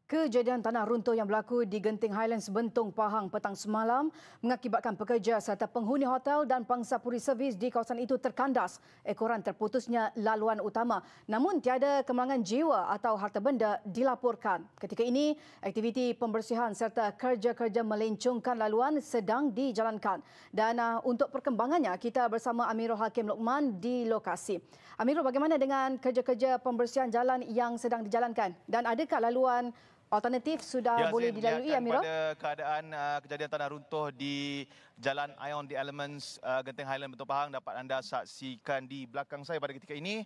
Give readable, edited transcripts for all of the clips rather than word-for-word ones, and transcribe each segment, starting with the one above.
Kejadian tanah runtuh yang berlaku di Genting Highlands, Bentong, Pahang petang semalam mengakibatkan pekerja serta penghuni hotel dan pangsa puri servis di kawasan itu terkandas ekoran terputusnya laluan utama. Namun tiada kemalangan jiwa atau harta benda dilaporkan. Ketika ini, aktiviti pembersihan serta kerja-kerja melencongkan laluan sedang dijalankan. Dan untuk perkembangannya, kita bersama Amirul Hakim Lokman di lokasi. Amirul, bagaimana dengan kerja-kerja pembersihan jalan yang sedang dijalankan? Dan adakah laluan alternatif sudah boleh dilalui, Amirul? Pada keadaan kejadian tanah runtuh di Jalan Ion The Elements, Genting Highlands, Bentong, Pahang dapat anda saksikan di belakang saya pada ketika ini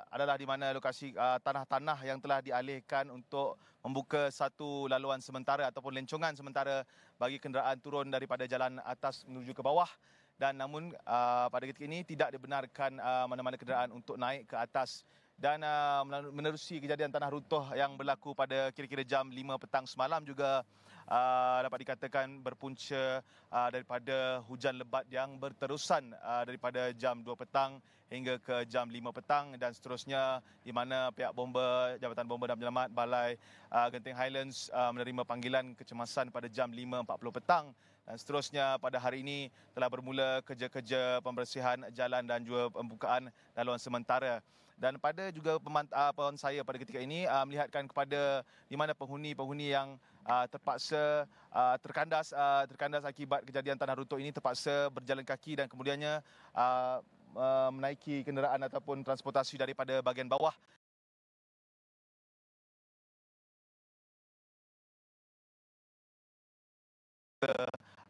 adalah di mana lokasi tanah-tanah yang telah dialihkan untuk membuka satu laluan sementara ataupun lencongan sementara bagi kenderaan turun daripada jalan atas menuju ke bawah. Dan namun pada ketika ini tidak dibenarkan mana-mana kenderaan untuk naik ke atas. Dan menerusi kejadian tanah runtuh yang berlaku pada kira-kira jam 5 petang semalam juga dapat dikatakan berpunca daripada hujan lebat yang berterusan daripada jam 2 petang hingga ke jam 5 petang dan seterusnya, di mana pihak Jabatan Bomba dan Penyelamat Balai Genting Highlands menerima panggilan kecemasan pada jam 5.40 petang. Dan seterusnya pada hari ini telah bermula kerja-kerja pembersihan jalan dan juga pembukaan laluan sementara. Dan pada juga pemantauan saya pada ketika ini melihatkan kepada di mana penghuni-penghuni yang terpaksa terkandas akibat kejadian tanah runtuh ini terpaksa berjalan kaki dan kemudiannya menaiki kenderaan ataupun transportasi daripada bahagian bawah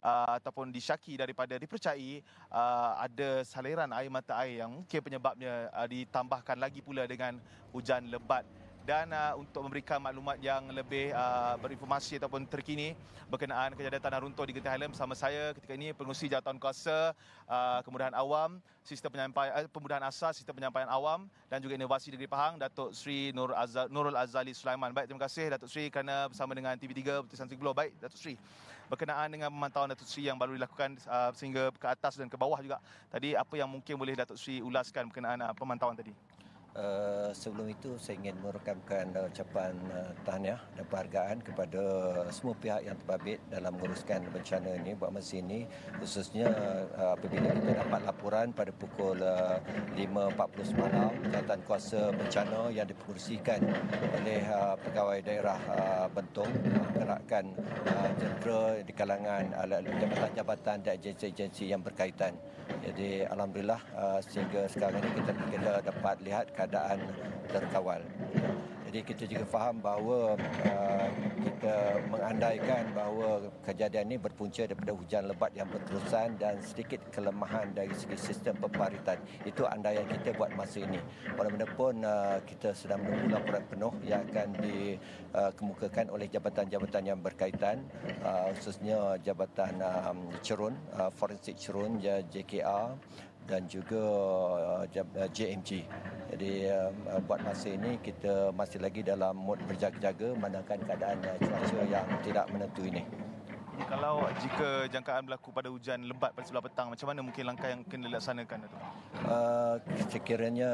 ataupun disyaki daripada dipercayai ada saliran air mata air yang mungkin penyebabnya ditambahkan lagi pula dengan hujan lebat. Dan untuk memberikan maklumat yang lebih berinformasi ataupun terkini berkenaan kejadian tanah runtuh di Genting Highlands, bersama saya ketika ini Pengerusi Jawatan Kuasa Kemudahan Awam, Pemudahan Asas, Sistem Penyampaian Awam dan juga Inovasi Negeri Pahang, Datuk Seri Nurul Azali Sulaiman. Baik, terima kasih Datuk Seri kerana bersama dengan TV3 Butisan Siglo. Baik, Datuk Seri, berkenaan dengan pemantauan Datuk Seri yang baru dilakukan sehingga ke atas dan ke bawah juga tadi, apa yang mungkin boleh Datuk Seri ulaskan berkenaan pemantauan tadi? Sebelum itu saya ingin merekamkan ucapan tahniah dan penghargaan kepada semua pihak yang terbabit dalam menguruskan bencana ini buat masa ini, khususnya apabila kita dapat laporan pada pukul 5.40 semalam jawatan kuasa bencana yang dipengerusikan oleh pegawai daerah Bentong menggerakkan jentera di kalangan jabatan-jabatan dan agensi-agensi yang berkaitan. Jadi alhamdulillah sehingga sekarang ini kita dapat lihat keadaan terkawal. Jadi kita juga faham bahawa kita mengandaikan bahawa kejadian ini berpunca daripada hujan lebat yang berterusan dan sedikit kelemahan dari segi sistem pemparitan. Itu andaian kita buat masa ini. Walaupun kita sedang menunggu laporan penuh yang akan dikemukakan oleh jabatan-jabatan yang berkaitan, khususnya Jabatan Cerun, Forensik Cerun, JKR dan juga JMG. Jadi buat masa ini kita masih lagi dalam mod berjaga-jaga memandangkan keadaan cuaca yang tidak menentu ini. Kalau jika jangkaan berlaku pada hujan lebat pada sebelah petang, macam mana mungkin langkah yang kena dilaksanakan, Datuk? Sekiranya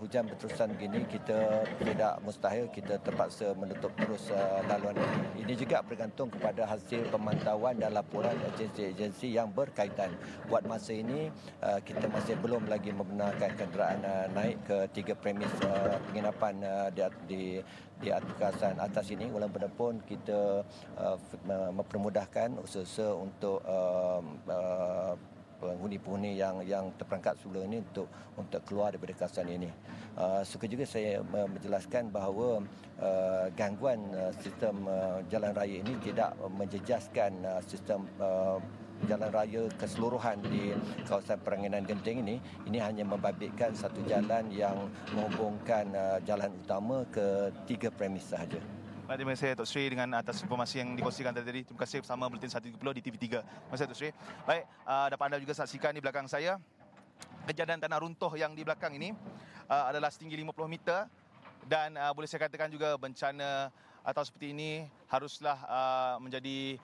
hujan berterusan begini, kita tidak mustahil kita terpaksa menutup terus laluan ini. Ini juga bergantung kepada hasil pemantauan dan laporan agensi-agensi yang berkaitan. Buat masa ini, kita masih belum lagi membenarkan kenderaan naik ke 3 premis penginapan di kawasan atas ini. Walaupun kita mempermudahkan usaha untuk penghuni-penghuni yang terperangkap sebelum ini untuk keluar daripada kawasan ini. Suka juga saya menjelaskan bahawa gangguan sistem jalan raya ini tidak menjejaskan sistem jalan raya keseluruhan di kawasan Peranginan Genting ini. Ini hanya membabitkan satu jalan yang menghubungkan jalan utama ke 3 premis sahaja. Baik, terima kasih Datuk Seri dengan atas informasi yang dikongsikan tadi. Terima kasih bersama Buletin 130 di TV3. Terima kasih Datuk Seri. Baik, dapat anda juga saksikan di belakang saya kejadian tanah runtuh yang di belakang ini adalah setinggi 50 meter dan boleh saya katakan juga bencana atau seperti ini haruslah menjadi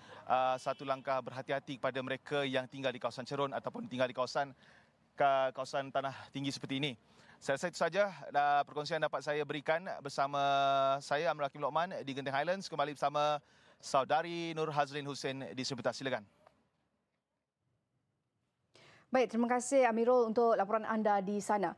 satu langkah berhati-hati kepada mereka yang tinggal di kawasan Cerun ataupun tinggal di kawasan tanah tinggi seperti ini. Saya rasa itu saja perkongsian dapat saya berikan bersama saya Amrul Hakim Lokman di Genting Highlands, kembali bersama saudari Nur Hazlin Hussein di Sebetas. Silakan. Baik, terima kasih Amirul untuk laporan anda di sana.